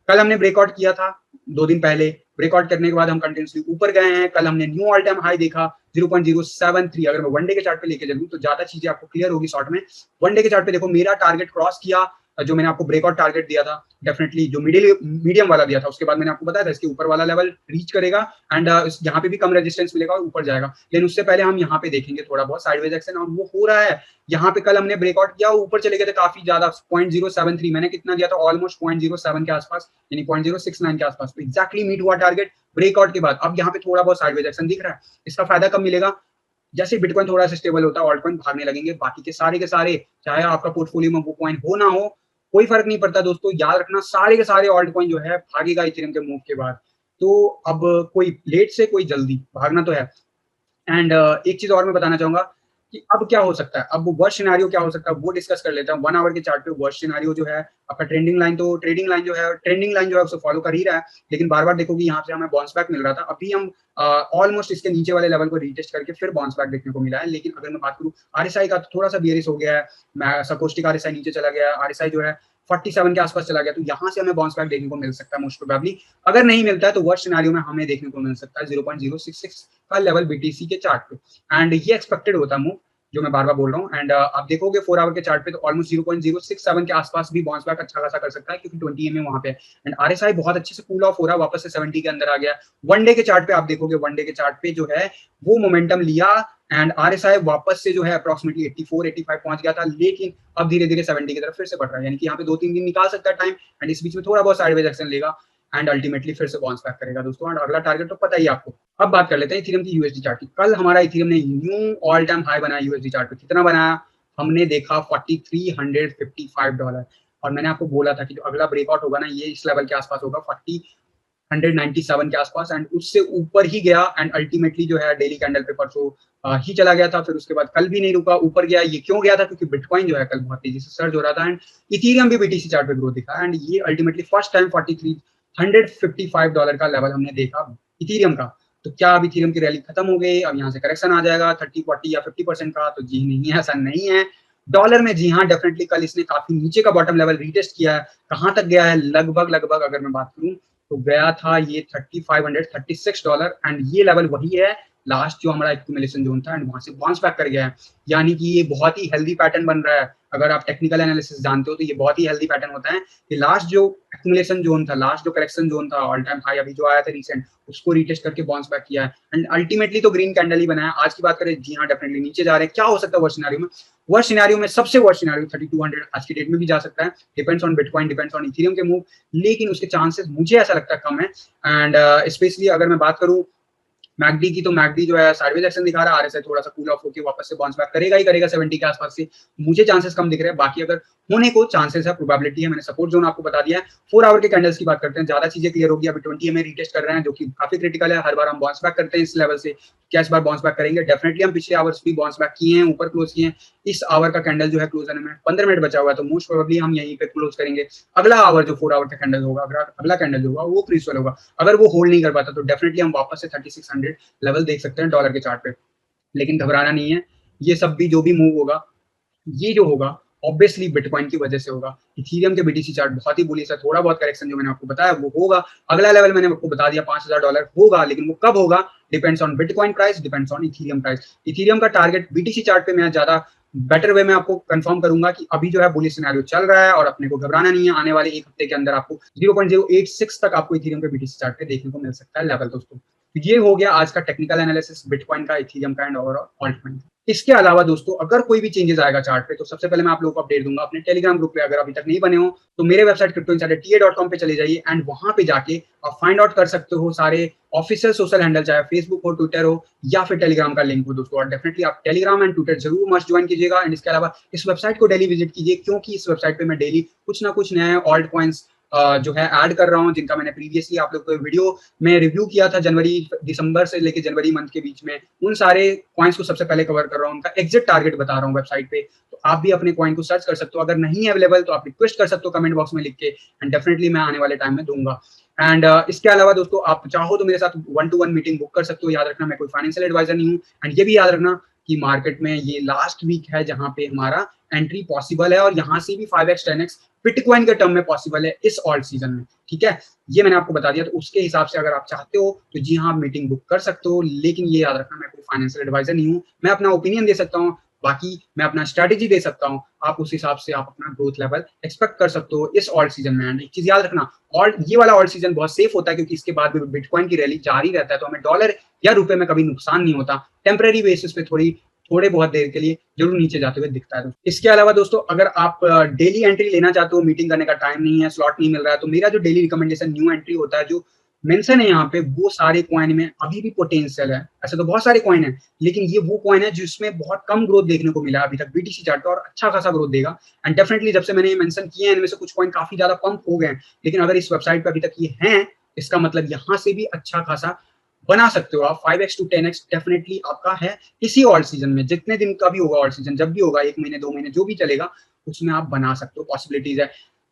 कल हमने ब्रेकआउट किया था 2 दिन पहले, ब्रेकआउट करने के बाद हम कंटिन्यूसली ऊपर गए हैं। कल हमने न्यू ऑल टाइम हाई देखा 0.073। अगर मैं वनडे के चार्ट पे लेके चलूँ तो ज्यादा चीजें आपको क्लियर होगी शॉर्ट में। वनडे के चार्ट पे देखो, मेरा टारगेट क्रॉस किया, जो मैंने आपको ब्रेकआउट टारगेट दिया था, डेफिनेटली जो मीडियम वाला दिया था, उसके बाद मैंने आपको बताया था इसके ऊपर वाला लेवल रीच करेगा एंड यहाँ पे भी कम रेजिस्टेंस मिलेगा और ऊपर जाएगा। लेकिन उससे पहले हम यहाँ पे देखेंगे थोड़ा बहुत साइडवेज एक्शन और वो हो रहा है। यहाँ पे कल हमने ब्रेकआउट किया, ऊपर चले गए थे काफी ज्यादा 0.073, मैंने कितना दिया था ऑलमोस्ट 0.07 के आसपास, यानी 0.069 के आसपास। तो एग्जैक्टली मीट हुआ टारगेट ब्रेकआउट के बाद। अब यहाँ पे थोड़ा बहुत साइडवेज एक्शन दिख रहा है। इसका फायदा कब मिलेगा, जैसे बिटकॉइन थोड़ा सा स्टेबल होता है, ऑल्ट कॉइन भागने लगेंगे। बाकी के सारे चाहे आपका पोर्टफोलियो में वो कॉइन हो ना हो, कोई फर्क नहीं पड़ता दोस्तों। याद रखना सारे के सारे ऑल्ट कॉइन जो है भागेगा इथेरियम के मूव के बाद। तो अब कोई लेट से कोई जल्दी भागना तो है। एंड एक चीज और मैं बताना चाहूंगा कि अब क्या हो सकता है, अब वर्स्ट सिनेरियो क्या हो सकता है वो डिस्कस कर लेता हूँ। 1 आवर के चार्ट पे वर्स्ट सिनेरियो जो है आपका ट्रेंडिंग लाइन, तो ट्रेडिंग लाइन जो है उसे फॉलो कर ही रहा है। लेकिन बार बार देखोगे यहाँ से हमें बाउंस बैक मिल रहा था, अभी हम ऑलमोस्ट इसके नीचे वाले लेवल को रीटेस्ट करके फिर बाउंस बैक देखने को मिला है। लेकिन अगर मैं बात करूँ आरएसआई का, तो थोड़ा सा बियरिश हो गया है। सकोस्टिक आरएसआई नीचे चला गया, आरएसआई जो है 47 के आसपास चला गया, तो यहाँ से हमें बाउंस बैक देखने को मिल सकता है मोस्ट प्रोबेबली। अगर नहीं मिलता है तो वर्स्ट सिनेरियो में हमें देखने को मिल सकता है 0.066 का लेवल बीटीसी के चार्ट पे। एंड ये एक्सपेक्टेड होता है मूव, जो मैं बार बार बोल रहा हूँ। एंड आप देखोगे 4 आवर के चार्ट पे तो ऑलमोस्ट 0.067 के आसपास भी बाउंस बैक अच्छा खासा कर सकता है, क्योंकि 20 EMA वहां पे। एंड आरएसआई बहुत अच्छे से कूल ऑफ हो रहा है, वापस से 70 के अंदर आ गया। वनडे के चार्ट पे आप देखोगे, वनडे के चार्ट पे जो है वो मोमेंटम लिया एंड आरएसआई वापस से जो है अप्रोक्सीमेटली 84-85 पहुंच गया था। लेकिन अब धीरे धीरे 70 की तरफ फिर से बढ़ रहा है, यानी कि यहाँ पे 2-3 दिन निकाल सकता है टाइम एंड इस बीच में थोड़ा बहुत साइडवेज एक्शन लेगा एंड अल्टीमेटली फिर से बाउंस बैक करेगा दोस्तों। एंड अगला टारगेट तो पता ही आपको। अब बात कर लेते हैं इथेरियम की यूएसडी चार्ट की। कल हमारा इथेरियम ने न्यू ऑल टाइम हाई बनाया यूएसडी चार्ट पे। कितना बनाया, हमने देखा $4,355। और मैंने आपको बोला था कि जो अगला ब्रेकआउट होगा ना, ये इस लेवल के आसपास होगा, 197 के आसपास एंड उससे ऊपर ही गया एंड अल्टीमेटली जो है डेली कैंडल पे परसों ही चला गया था। फिर उसके बाद कल भी नहीं रुका, ऊपर गया। ये क्यों गया था? क्योंकि बिटकॉइन जो है कल बहुत तेजी से सर्ज हो रहा था एंड इथेरियम भी बीटीसी चार्ट पे ग्रोथ दिखा एंड ये अल्टीमेटली फर्स्ट टाइम $4355 का लेवल हमने देखा इथेरियम का। तो क्या अब इथेरियम की रैली खत्म हो गई? अब यहाँ से करेक्शन आ जाएगा 30, 40 या 50% का? तो जी नहीं है, ऐसा नहीं है। डॉलर में जी हाँ, डेफिनेटली कल इसने काफी नीचे का बॉटम लेवल रीटेस्ट किया है। कहाँ तक गया है? लगभग लगभग अगर मैं बात करूं तो गया था ये $3536 एंड ये लेवल वही है लास्ट जो हमारा एक्यूमुलेशन जोन था एंड वहां से बाउंस बैक कर गया है। यानी कि ये बहुत ही हेल्दी पैटर्न बन रहा है। अगर आप टेक्निकल एनालिसिस जानते हो तो ये बहुत ही हेल्दी पैटर्न होता है कि लास्ट जो एक्यूमुलेशन जोन था, लास्ट जो करेक्शन जोन था, ऑल टाइम हाई अभी जो आया था रिसेंट, उसको रिटेस्ट करके बाउंस बैक किया है एंड अल्टीमेटली तो ग्रीन कैंडल ही बनाया। आज की बात करें, जी हाँ डेफिनेटली नीचे जा रहे हैं। क्या हो सकता है वर्स्ट सिनेरियो में? वर्स्ट सिनेरियो में, सबसे वर्स्ट सिनेरियो 3200 आज की डेट में भी जा सकता है। Depends on bitcoin, depends on Ethereum के मूव, लेकिन उसके चांसेस मुझे ऐसा लगता है कम है। एंड स्पेशली अगर मैं बात करूं मैकडी की, तो मैकडी जो है साइडवेज एक्शन दिखा रहा है। आरएसआई थोड़ा सा कूल ऑफ होकर वापस से बाउंस बैक करेगा ही करेगा 70 के आसपास से। मुझे चांसेस कम दिख रहे हैं, बाकी अगर होने को चांसेस है, प्रोबेबिलिटी है। मैंने सपोर्ट जोन आपको बता दिया है। 4 आवर के कैंडल्स की बात करते हैं, ज्यादा चीजें क्लियर होगी। अभी 20 में रिटेस्ट कर रहे हैं जो कि काफी क्रिटिकल है। हर बार हम बाउंस बैक करते हैं इस लेवल से। क्या इस बार बाउंस बैक करेंगे? डेफिनेटली हम पिछले आवर्स भी बाउंस बैक किए हैं, ऊपर क्लोज किए हैं। इस आवर का कैंडल जो है क्लोज होने में 15 मिनट बचा हुआ है, तो मोस्ट प्रोबेबली हम यहीं पे क्लोज करेंगे। अगला आवर जो 4 आवर का कैंडल होगा, अगला कैंडल जो होगा वो क्रिस्टल होगा। अगर वो होल्ड नहीं कर पाता तो डेफिनेटली हम वापस से 3600 लेवल देख सकते हैं डॉलर के चार्ट पे। लेकिन घबराना नहीं है, ये सब भी जो भी मूव होगा, ये जो होगा ऑब्वियसली बिटकॉइन की वजह से होगा। इथेरियम के बीटीसी चार्ट बहुत ही बुलिश है। थोड़ा बहुत करेक्शन जो मैंने आपको बताया वो होगा। अगला लेवल मैंने आपको बता दिया $5000 होगा, लेकिन वो कब होगा? Depends on bitcoin price, depends on Ethereum price. Ethereum का टारगेट बीटीसी चार्ट पे मैं ज्यादा बेटर वे में आपको कंफर्म करूंगा कि अभी जो है बुलिश सिनेरियो चल रहा है और अपने को घबराना नहीं है। आने वाले एक हफ्ते के अंदर आपको 0.086 तक आपको इथेरियम के बीटीसी चार्ट पे देखने को मिल सकता है लेवल दोस्तों। ये हो गया आज का टेक्निकल एनालिसिस बिटकॉइन का, इथेरियम का एंड ओवरऑल ऑल्टकॉइन। इसके अलावा दोस्तों अगर कोई भी चेंजेस आएगा चार्ट पे तो सबसे पहले मैं आप लोगों को अपडेट दूंगा अपने टेलीग्राम ग्रुप पे। अगर अभी तक नहीं बने हो तो मेरे वेबसाइट cryptoinsiderta.com पे चले जाइए एंड वहां पे जाके आप फाइंड आउट कर सकते हो सारे ऑफिशियल सोशल हैंडल, चाहे फेसबुक हो, ट्विटर हो या फिर टेलीग्राम का लिंक हो दोस्तों। और डेफिनेटली आप टेलीग्राम एंड ट्विटर जरूर मस्ट ज्वाइन कीजिएगा एंड इसके अलावा इस वेबसाइट को डेली विजिट कीजिए, क्योंकि इस वेबसाइट पे मैं डेली कुछ ना कुछ नए ऑल्ट कॉइन्स जो है ऐड कर रहा हूँ, जिनका मैंने प्रीवियसली आप लोग को वीडियो में रिव्यू किया था जनवरी दिसंबर से लेके जनवरी मंथ के बीच में। उन सारे कॉइन्स को सबसे पहले कवर कर रहा हूँ, उनका एग्जिट टारगेट बता रहा हूँ वेबसाइट पे। तो आप भी अपने कॉइन को सर्च कर सकते हो। अगर नहीं है अवेलेबल तो आप रिक्वेस्ट कर सकते हो कमेंट बॉक्स में लिख के एंड डेफिनेटली मैं आने वाले टाइम में दूंगा। एंड इसके अलावा दोस्तों आप चाहो तो मेरे साथ 1-to-1 मीटिंग बुक कर सकते हो। याद रखना मैं कोई फाइनेंशियल एडवाइजर नहीं हूँ एंड ये भी याद रखना कि मार्केट में ये लास्ट वीक है जहां पे हमारा एंट्री पॉसिबल है और यहाँ से भी 5x 10x बिटकॉइन के टर्म में पॉसिबल है इस ऑल्ट सीजन में। ठीक है, ये मैंने आपको बता दिया। तो उसके हिसाब से अगर आप चाहते हो तो जी हाँ मीटिंग बुक कर सकते हो, लेकिन ये याद रखना मैं कोई फाइनेंशियल एडवाइजर नहीं हूँ। मैं अपना ओपिनियन दे सकता हूँ, बाकी मैं अपना स्ट्रेटेजी दे सकता हूँ। आप उस हिसाब से आप अपना ग्रोथ लेवल एक्सपेक्ट कर सकते हो इस ऑल्ट सीजन में। एंड एक चीज याद रखना, और ये वाला ऑल्ट सीजन बहुत सेफ होता है क्योंकि इसके बाद भी बिटकॉइन की रैली जारी रहता है, तो हमें डॉलर या रुपए में कभी नुकसान नहीं होता। टेम्परेरी बेसिस पे थोड़े बहुत देर के लिए जरूर नीचे जाते हुए दिखता है। इसके अलावा दोस्तों अगर आप डेली एंट्री लेना चाहते हो, मीटिंग करने का टाइम नहीं है, स्लॉट नहीं मिल रहा है, तो मेरा जो डेली रिकमेंडेशन न्यू एंट्री होता है जो मेंशन है यहाँ पे, वो सारे कॉइन में अभी भी पोटेंशियल है। ऐसे तो बहुत सारे कॉइन है, लेकिन ये वो कॉइन है जिसमें बहुत कम ग्रोथ देखने को मिला अभी तक बीटीसी चार्ट पे और अच्छा खासा ग्रोथ देगा। एंड डेफिनेटली जब से मैंने ये मेंशन किए हैं इनमें से कुछ कॉइन काफी ज्यादा पंप हो गए, लेकिन अगर इस वेबसाइट पे अभी तक ये हैं, इसका मतलब यहाँ से भी अच्छा खासा बना सकते हो आप। 5x to 10x डेफिनेटली आपका है इसी ऑल्ट सीजन में। जितने दिन का भी होगा ऑल्ट सीजन, जब भी होगा, 1 महीने 2 महीने जो भी चलेगा, उसमें आप बना सकते हो, पॉसिबिलिटीज है।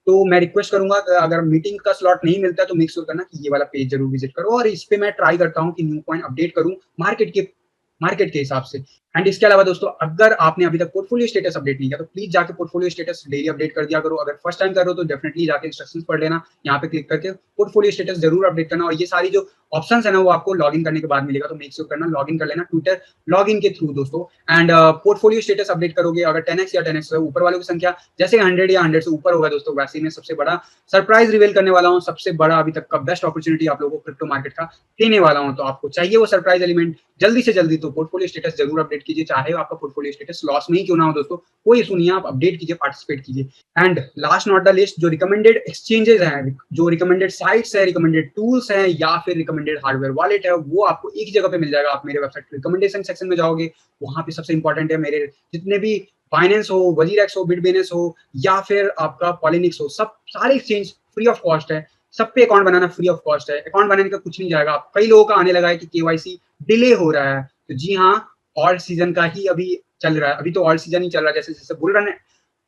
तो मैं रिक्वेस्ट करूंगा अगर मीटिंग का स्लॉट नहीं मिलता है तो मेक श्योर करना कि ये वाला पेज जरूर विजिट करो और इस पे मैं ट्राई करता हूँ कि न्यू कॉइन अपडेट करूँ मार्केट के हिसाब से। एंड इसके अलावा दोस्तों अगर आपने अभी तक पोर्टफोलियो स्टेटस अपडेट नहीं किया तो प्लीज जाके पोर्टफोलियो स्टेटस डेली अपडेट कर दिया करो। अगर फर्स्ट टाइम कर रहे हो तो डेफिनेटली जाके इंस्ट्रक्शंस पढ़ लेना, यहाँ पे क्लिक करके पोर्टफोलियो स्टेटस जरूर अपडेट करना। और ये सारी जो ऑप्शंस है ना वो आपको लॉगिन करने के बाद मिलेगा, तो मेक श्योर करना लॉगिन कर लेना ट्विटर लॉगिन के थ्रू दोस्तों। एंड पोर्टफोलियो स्टेटस अपडेट करोगे अगर 10x या 10x से ऊपर वालों की संख्या जैसे 100 या 100 से ऊपर होगा दोस्तों, वैसे में सबसे बड़ा सरप्राइज रिवील करने वाला हूँ, सबसे बड़ा अभी तक का बेस्ट अपॉर्चुनिटी आप लोगों को क्रिप्टो मार्केट का देने वाला हूँ। तो आपको चाहिए वो सरप्राइज एलिमेंट जल्दी से जल्दी, तो पोर्टफोलियो स्टेटस जरूर अपडेट कीजिए, चाहे आपका पोर्टफोलियो स्टेटस लॉस में ही क्यों ना हो दोस्तों, कोई इशू नहीं है, आप अपडेट कीजिए, पार्टिसिपेट कीजिए। And last not the list, जो रिकमेंडेड एक्सचेंजेस हैं, जो रिकमेंडेड साइट्स है, रिकमेंडेड टूल्स हैं या फिर रिकमेंडेड हार्डवेयर वॉलेट है, वो आपको एक जगह पे मिल जाएगा। आप मेरे वेबसाइट रिकमेंडेशन सेक्शन में जाओगे, वहां पे सबसे इंपॉर्टेंट है मेरे जितने भी बाइनेंस हो, वजीरेक्स हो, बिटबेनेस हो या फिर आपका पॉलिनिक्स हो, सब सारे एक्सचेंज फ्री ऑफ कॉस्ट है। सब पे account banana free of cost है, अकाउंट बनाने का कुछ नहीं जाएगा। कई लोगों का आने लगा है कि केवाईसी डिले हो रहा है, तो जी हाँ, ऑल सीजन का ही अभी चल रहा है, अभी तो ऑल सीजन ही चल रहा है, जैसे जैसे बुल रन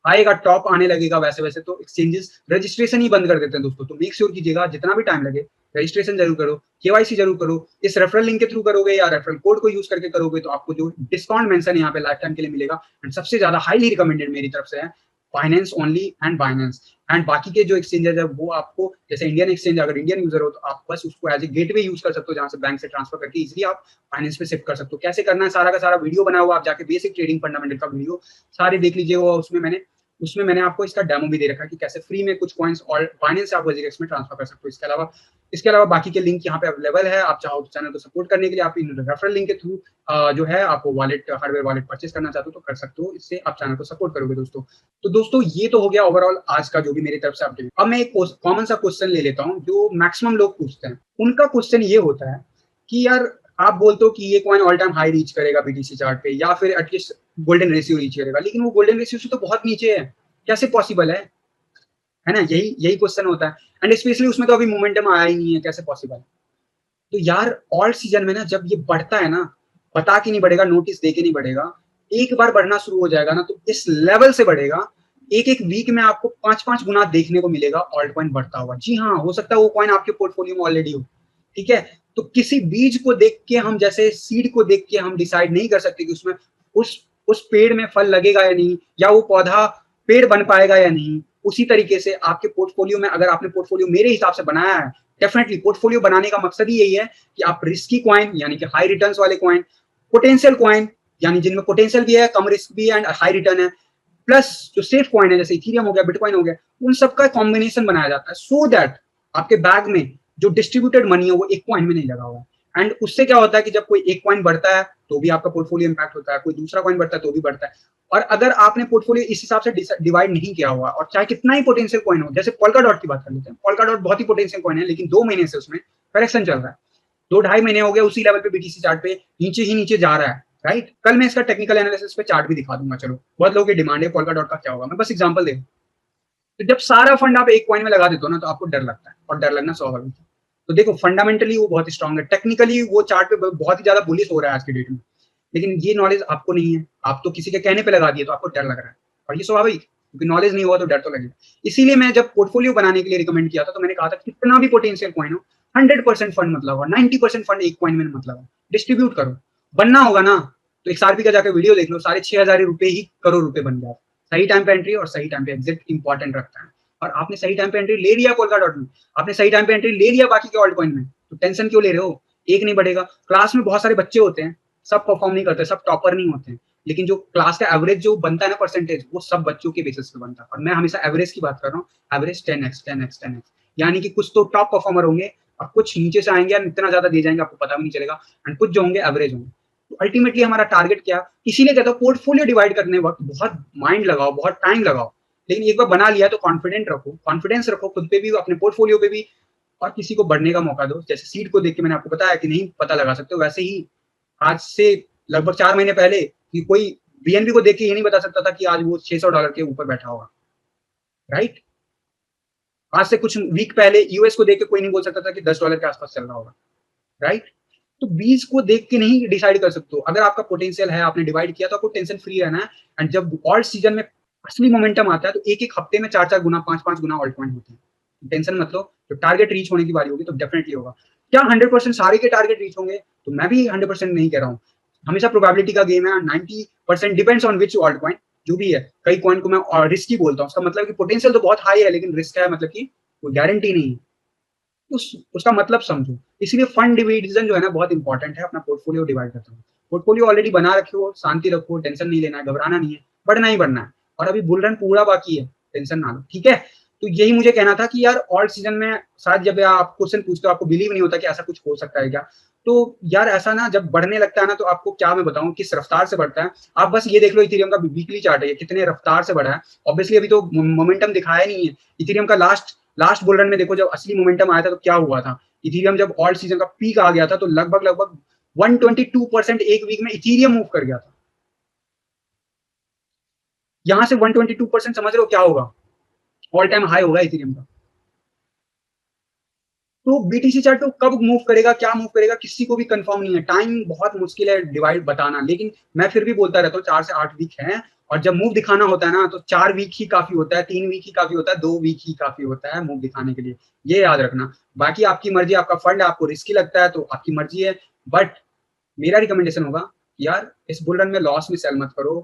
आएगा, टॉप आने लगेगा, वैसे वैसे तो एक्सचेंजेस रजिस्ट्रेशन ही बंद कर देते हैं दोस्तों। तो मेक श्योर कीजिएगा जितना भी टाइम लगे रजिस्ट्रेशन जरूर करो, केवाईसी जरूर करो। इस रेफरल लिंक के थ्रू करोगे या रेफरल कोड को यूज करके करोगे तो आपको जो डिस्काउंट मेंशन यहाँ पे लाइफ टाइम के लिए मिलेगा। एंड सबसे ज्यादा हाईली रिकमेंडेड मेरी तरफ से है finance only and Binance. And बाकी के जो एक्सचेंजेस है वो आपको, जैसे इंडियन एक्सचेंज, अगर इंडियन यूजर हो तो आप बस उसको एज ए गेटवे यूज कर सकते हो, जहां से बैंक से ट्रांसफर करके इजीली आप फाइनेंस पे शिफ्ट कर सकते हो। कैसे करना है सारा का सारा वीडियो बना हुआ, आप जाके बेसिक ट्रेडिंग फंडामेंटल का वीडियो सारे देख लीजिए। वो उसमें मैंने आपको इसका डेमो भी दे रखा है कि कैसे फ्री में कुछ कॉइन्स और बाइनेंस से आप वजीरेक्स में ट्रांसफर कर सकते हो। इसके अलावा बाकी के लिंक यहाँ पे अवेलेबल है। आप चाहो तो चैनल को सपोर्ट करने के लिए आप इन रेफरल लिंक के थ्रू जो है आपको वॉलेट, हार्डवेयर वॉलेट परचेस करना चाहते हो तो कर सकते हो। इससे आप चैनल को सपोर्ट करोगे दोस्तों। तो दोस्तों ये तो हो गया ओवरऑल आज का जो भी मेरी तरफ से अपडेट। अब मैं एक कॉमन सा क्वेश्चन ले लेता हूँ जो मैक्सिमम लोग पूछते हैं। उनका क्वेश्चन ये होता है कि यार आप बोलते हो कि ये coin all time high reach करेगा बीटीसी चार्ट पे, या फिर एटलीस्ट गोल्डन रेशियो रीच करेगा, लेकिन वो गोल्डन रेशियो से तो बहुत नीचे है, कैसे पॉसिबल है ना? यही यही क्वेश्चन होता है। एंड स्पेशली उसमें तो अभी मोमेंटम आया ही नहीं है, कैसे पॉसिबल? तो यार ऑल सीजन में ना जब ये बढ़ता है ना, बता के नहीं बढ़ेगा, नोटिस दे के नहीं बढ़ेगा, एक बार बढ़ना शुरू हो जाएगा ना तो इस लेवल से बढ़ेगा, एक एक वीक में आपको 5-5 गुना देखने को मिलेगा ऑल्ट कॉइन बढ़ता हुआ। जी हाँ, हो सकता है वो कॉइन आपके पोर्टफोलियो में ऑलरेडी हो, ठीक है? तो किसी बीज को देख के हम, जैसे सीड को देख के हम डिसाइड नहीं कर सकते कि उसमें उस उस पेड़ में फल लगेगा या नहीं, या वो पौधा पेड़ बन पाएगा या नहीं। उसी तरीके से आपके पोर्टफोलियो में, अगर आपने पोर्टफोलियो मेरे हिसाब से बनाया है, डेफिनेटली पोर्टफोलियो बनाने का मकसद ही यही है कि आप रिस्की कॉइन यानी कि हाई रिटर्न्स वाले कॉइन, पोटेंशियल कॉइन यानी जिनमें पोटेंशियल भी है, कम रिस्क भी है एंड हाई रिटर्न है, प्लस जो सेफ कॉइन है जैसे इथेरियम हो गया, बिटकॉइन हो गया, उन सबका कॉम्बिनेशन बनाया जाता है सो दैट आपके बैग में जो डिस्ट्रीब्यूटेड मनी है वो एक कॉइन में नहीं लगा हुआ है। एंड उससे क्या होता है कि जब कोई एक कॉइन बढ़ता है तो भी आपका पोर्टफोलियो इंपैक्ट होता है, कोई दूसरा कॉइन बढ़ता है तो भी बढ़ता है। और अगर आपने पोर्टफोलियो इस हिसाब से डिवाइड नहीं किया हुआ, और चाहे कितना ही पोटेंशियल कॉइन हो, जैसे पोल्का डॉट की बात कर लेते हैं, पोल्का डॉट बहुत ही पोटेंशियल कॉइन है, लेकिन 2 महीने से उसमें करेक्शन चल रहा है, 2-2.5 महीने हो गए उसी लेवल पे बीटीसी चार्ट पे नीचे ही नीचे जा रहा है, राइट? कल मैं इसका टेक्निकल एनालिसिस पे चार्ट भी दिखा दूंगा। चलो, बहुत लोगों की डिमांड है पोल्का डॉट का क्या होगा, मैं बस एग्जांपल दे। तो जब सारा फंड आप एक कॉइन में लगा देते हो ना तो आपको डर लगता है, और डर लगना स्वाभाविक है। तो देखो, फंडामेंटली वो बहुत स्ट्रांग है, टेक्निकली वो चार्ट पे बहुत ही ज्यादा बुलिश हो रहा है आज के डेट में, लेकिन ये नॉलेज आपको नहीं है, आप तो किसी के कहने पे लगा दिए तो आपको डर लग रहा है, और ये स्वाभाविक, क्योंकि नॉलेज नहीं हुआ तो डर तो लगेगा। इसीलिए मैं जब पोर्टफोलियो बनाने के लिए रिकमेंड किया था तो मैंने कहा था कितना भी पोटेंशियल कॉइन हो, 100% फंड मत लगाओ, 90% फंड एक कॉइन में मत लगाओ, डिस्ट्रीब्यूट करो। बनना होगा ना तो XRP का जाकर वीडियो देख लो, 6,500 रुपए ही करोड़ रुपए बन गया। सही टाइम पे एंट्री और सही टाइम पे एग्जिट इंपॉर्टेंट रखता है। और आपने सही टाइम पे एंट्री ले लिया पोल्का डॉट में, आपने सही टाइम पे एंट्री ले लिया बाकी के ऑल्ट कॉइन में, तो टेंशन क्यों ले रहे हो? एक नहीं बढ़ेगा। क्लास में बहुत सारे बच्चे होते हैं, सब परफॉर्म नहीं करते, सब टॉपर नहीं होते हैं, लेकिन जो क्लास का एवरेज जो बनता है ना परसेंटेज, वो सब बच्चों के बेसिस पे बनता है। और मैं हमेशा एवरेज की बात कर रहा हूँ, एवरेज 10x 10x 10x, यानी कि कुछ तो टॉप परफॉर्मर होंगे और कुछ नीचे से आएंगे और इतना ज्यादा दे जाएंगे आपको पता भी नहीं चलेगा, एंड कुछ जो होंगे एवरेज होंगे। तो अल्टीमेटली हमारा टारगेट क्या, इसीलिए कहता हूँ पोर्टफोलियो डिवाइड करने वक्त बहुत माइंड लगाओ, बहुत टाइम लगाओ, लेकिन एक बार बना लिया तो कॉन्फिडेंट रखो, कॉन्फिडेंस रखो खुद पे भी, अपने पोर्टफोलियो पे भी, और किसी को बढ़ने का मौका दो। जैसे सीड को देख के मैंने आपको बताया कि नहीं पता लगा सकते हो, वैसे ही आज से लगभग 4 महीने पहले कि कोई बीएनबी को देख के ये नहीं बता सकता था कि आज वो $600 के ऊपर बैठा होगा, राइट? आज से कुछ वीक पहले यूएस को देख के कोई नहीं बोल सकता था कि $10 के आसपास चल रहा होगा, राइट? तो बीज को देख के नहीं डिसाइड कर सकते हो। अगर आपका पोटेंशियल है, आपने डिवाइड किया तो आपको टेंशन फ्री रहना है। एंड जब ऑल सीजन में असली मोमेंटम आता है तो एक एक हफ्ते में 4-4 गुना, 5-5 गुना ऑल्ट कॉइन होते हैं। टेंशन मत लो, जब टारगेट रीच होने की बारी होगी तो डेफिनेटली होगा। क्या 100% सारे के टारगेट रीच होंगे? तो मैं भी 100% नहीं कह रहा हूँ, हमेशा प्रोबेबिलिटी का गेम है। 90% depends on which alt coin, जो भी है। कई कॉइन को मैं रिस्की बोलता हूँ, उसका मतलब कि पोटेंशियल तो बहुत हाई है लेकिन रिस्क है, मतलब कि कोई गारंटी नहीं है। उसका मतलब समझो। इसलिए फंड डिवीजन जो है ना बहुत इंपॉर्टेंट है, अपना पोर्टफोलियो डिवाइड करते हो। पोर्टफोलियो ऑलरेडी बना रखो, शांति रखो, टेंशन नहीं लेना है, घबराना नहीं है, बढ़ना ही बढ़ना है। और अभी बुल रन पूरा बाकी है, टेंशन ना लो, ठीक है? तो यही मुझे कहना था कि यार ऑल सीजन में शायद जब आप क्वेश्चन पूछते हो आपको बिलीव नहीं होता कि ऐसा कुछ हो सकता है क्या। तो यार ऐसा ना जब बढ़ने लगता है ना तो आपको क्या मैं बताऊं किस रफ्तार से बढ़ता है। आप बस ये देख लो इथेरियम का वीकली चार्ट है, ये कितने रफ्तार से बढ़ा है। ऑब्वियसली अभी तो मोमेंटम दिखाया नहीं है इथेरियम का। लास्ट बुल रन में देखो, जब असली मोमेंटम आया था तो क्या हुआ था। इथेरियम जब ऑल सीजन का पीक आ गया था तो लगभग लगभग 122% एक वीक में इथेरियम मूव कर गया था। यहां से 122% समझ रहे हो क्या होगा? ऑल टाइम हाई होगा इथेरियम का। तो बीटीसी चार्ट तो कब मूव करेगा, क्या मूव करेगा, किसी को भी कंफर्म नहीं है। टाइम बहुत मुश्किल है डिवाइड बताना, लेकिन मैं फिर भी बोलता रहता हूँ 4 से 8 वीक है। और जब मूव दिखाना होता है ना, तो 4 वीक ही काफी होता है, 3 वीक ही काफी होता है, 2 वीक ही काफी होता है मूव दिखाने के लिए। ये याद रखना। बाकी आपकी मर्जी, आपका फंड आपको रिस्की लगता है तो आपकी मर्जी है। बट मेरा रिकमेंडेशन होगा, यार इस बुल रन में लॉस में सेल मत करो।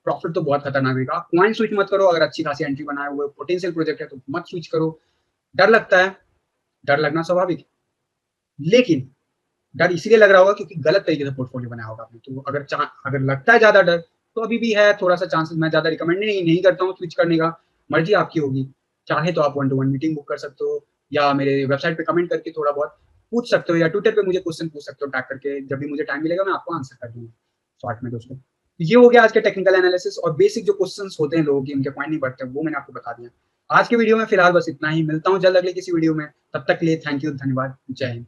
प्रॉफिट तो बहुत खतरनाक रहेगा। पॉइंट स्विच मत करो, अगर अच्छी खासी एंट्री बनाए हुए पोटेंशियल प्रोजेक्ट है तो मत स्विच करो। डर लगता है, डर लगना स्वाभाविक, लेकिन डर इसलिए लग रहा होगा क्योंकि गलत तरीके से पोर्टफोलियो बनाया होगा आपने। तो अगर लगता है ज्यादा डर, तो अभी भी है थोड़ा सा चांसेस। मैं ज्यादा रिकमेंड नहीं करता हूँ स्विच करने का, मर्जी आपकी होगी। चाहे तो आप 1-to-1 मीटिंग बुक कर सकते हो, या मेरे वेबसाइट पे कमेंट करके थोड़ा बहुत पूछ सकते हो, या ट्विटर पे मुझे क्वेश्चन पूछ सकते हो टैग करके। जब भी मुझे टाइम मिलेगा मैं आपको आंसर कर दूंगा शॉर्ट में दोस्तों। ये हो गया आज के टेक्निकल एनालिसिस, और बेसिक जो क्वेश्चंस होते हैं लोगों के, उनके पॉइंट नहीं बढ़ते, वो मैंने आपको बता दिया। आज के वीडियो में फिलहाल बस इतना ही। मिलता हूँ जल्द अगले किसी वीडियो में। तब तक के लिए थैंक यू, धन्यवाद, जय हिंद।